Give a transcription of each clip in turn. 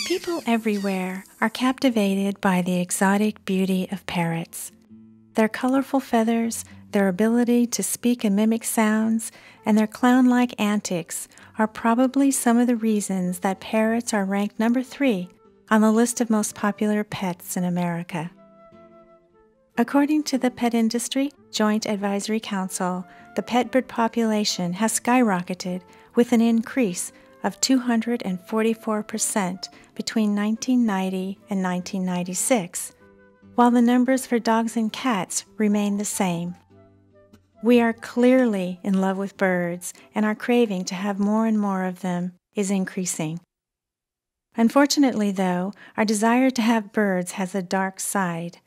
People everywhere are captivated by the exotic beauty of parrots. Their colorful feathers, their ability to speak and mimic sounds, and their clown-like antics are probably some of the reasons that parrots are ranked number 3 on the list of most popular pets in America. According to the Pet Industry Joint Advisory Council, the pet bird population has skyrocketed with an increase of 244% between 1990 and 1996, while the numbers for dogs and cats remain the same. We are clearly in love with birds, and our craving to have more and more of them is increasing. Unfortunately, though, our desire to have birds has a dark side.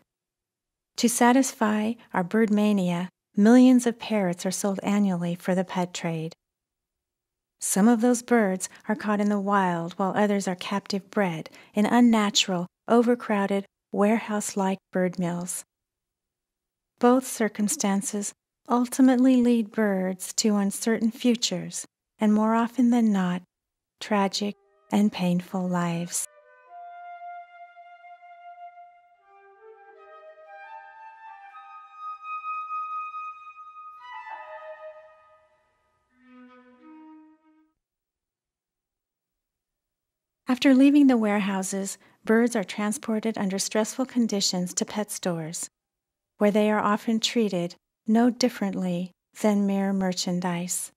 To satisfy our bird mania, millions of parrots are sold annually for the pet trade. Some of those birds are caught in the wild, while others are captive bred in unnatural, overcrowded, warehouse-like bird mills. Both circumstances ultimately lead birds to uncertain futures, and more often than not, tragic and painful lives. After leaving the warehouses, birds are transported under stressful conditions to pet stores, where they are often treated no differently than mere merchandise,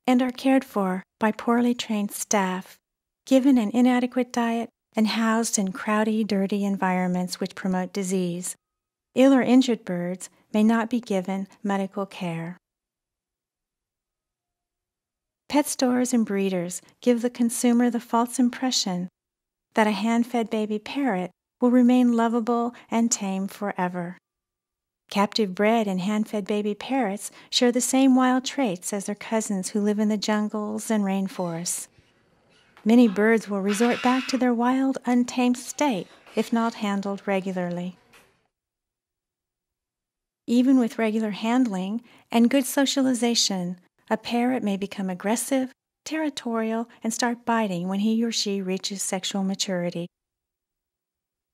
and are cared for by poorly trained staff, given an inadequate diet, and housed in crowded, dirty environments which promote disease. Ill or injured birds may not be given medical care. Pet stores and breeders give the consumer the false impression that a hand-fed baby parrot will remain lovable and tame forever. Captive-bred and hand-fed baby parrots share the same wild traits as their cousins who live in the jungles and rainforests. Many birds will resort back to their wild, untamed state if not handled regularly. Even with regular handling and good socialization, a parrot may become aggressive, territorial, and start biting when he or she reaches sexual maturity.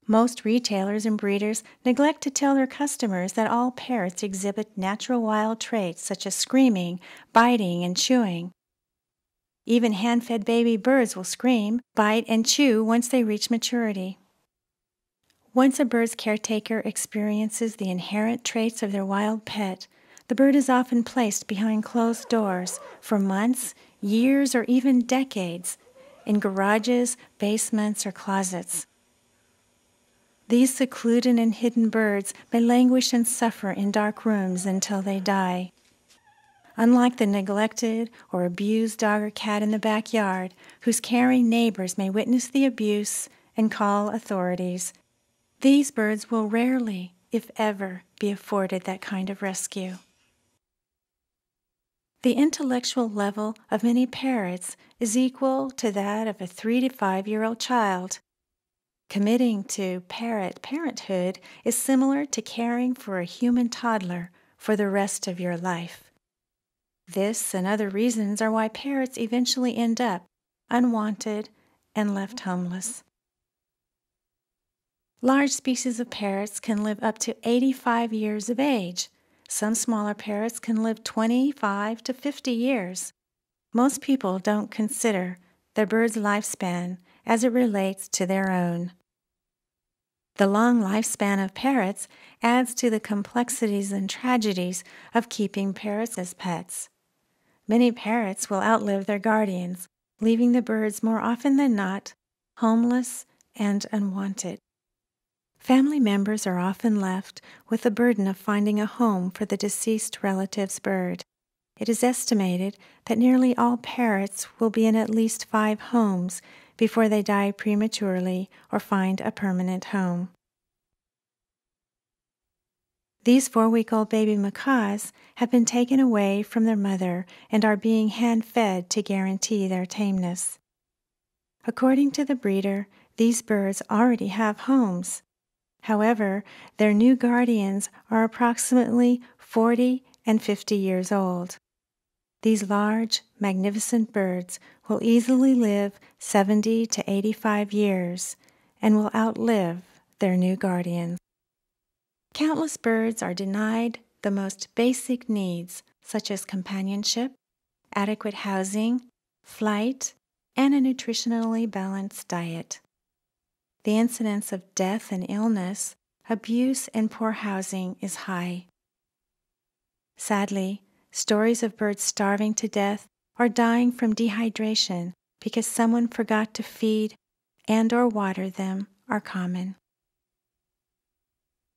Most retailers and breeders neglect to tell their customers that all parrots exhibit natural wild traits such as screaming, biting, and chewing. Even hand-fed baby birds will scream, bite, and chew once they reach maturity. Once a bird's caretaker experiences the inherent traits of their wild pet, the bird is often placed behind closed doors for months, years, or even decades in garages, basements, or closets. These secluded and hidden birds may languish and suffer in dark rooms until they die. Unlike the neglected or abused dog or cat in the backyard, whose caring neighbors may witness the abuse and call authorities, these birds will rarely, if ever, be afforded that kind of rescue. The intellectual level of many parrots is equal to that of a 3 to 5-year-old child. Committing to parrot parenthood is similar to caring for a human toddler for the rest of your life. This and other reasons are why parrots eventually end up unwanted and left homeless. Large species of parrots can live up to 85 years of age. Some smaller parrots can live 25 to 50 years. Most people don't consider their bird's lifespan as it relates to their own. The long lifespan of parrots adds to the complexities and tragedies of keeping parrots as pets. Many parrots will outlive their guardians, leaving the birds more often than not homeless and unwanted. Family members are often left with the burden of finding a home for the deceased relative's bird. It is estimated that nearly all parrots will be in at least 5 homes before they die prematurely or find a permanent home. These 4-week-old baby macaws have been taken away from their mother and are being hand-fed to guarantee their tameness. According to the breeder, these birds already have homes. However, their new guardians are approximately 40 and 50 years old. These large, magnificent birds will easily live 70 to 85 years and will outlive their new guardians. Countless birds are denied the most basic needs such as companionship, adequate housing, flight, and a nutritionally balanced diet. The incidence of death and illness, abuse, and poor housing is high. Sadly, stories of birds starving to death or dying from dehydration because someone forgot to feed and/or water them are common.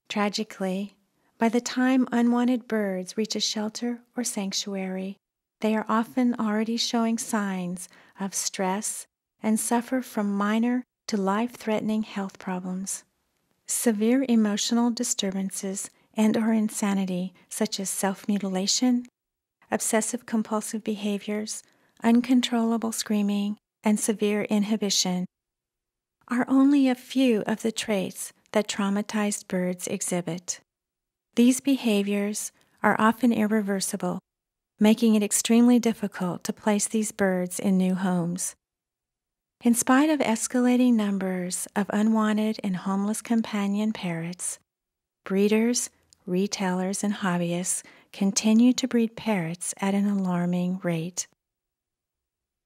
Tragically, by the time unwanted birds reach a shelter or sanctuary, they are often already showing signs of stress and suffer from minor to life-threatening health problems. Severe emotional disturbances and/or insanity such as self-mutilation, obsessive-compulsive behaviors, uncontrollable screaming, and severe inhibition are only a few of the traits that traumatized birds exhibit. These behaviors are often irreversible, making it extremely difficult to place these birds in new homes. In spite of escalating numbers of unwanted and homeless companion parrots, breeders, retailers, and hobbyists continue to breed parrots at an alarming rate.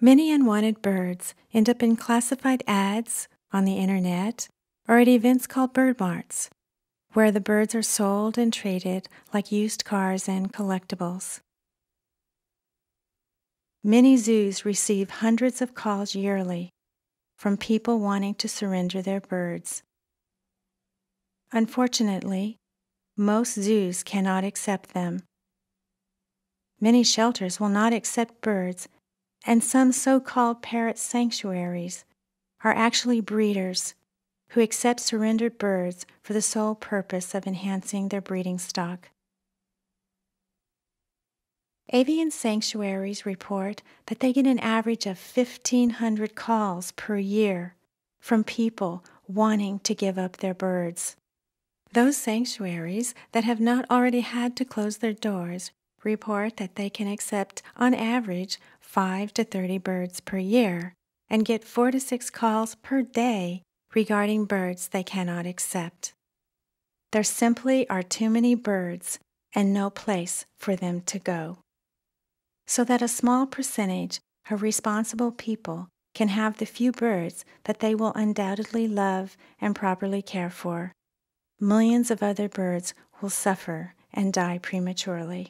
Many unwanted birds end up in classified ads on the internet or at events called bird marts, where the birds are sold and traded like used cars and collectibles. Many zoos receive hundreds of calls yearly from people wanting to surrender their birds. Unfortunately, most zoos cannot accept them. Many shelters will not accept birds, and some so-called parrot sanctuaries are actually breeders who accept surrendered birds for the sole purpose of enhancing their breeding stock. Avian sanctuaries report that they get an average of 1,500 calls per year from people wanting to give up their birds. Those sanctuaries that have not already had to close their doors report that they can accept, on average, 5 to 30 birds per year and get 4 to 6 calls per day regarding birds they cannot accept. There simply are too many birds and no place for them to go. So that a small percentage of responsible people can have the few birds that they will undoubtedly love and properly care for, millions of other birds will suffer and die prematurely.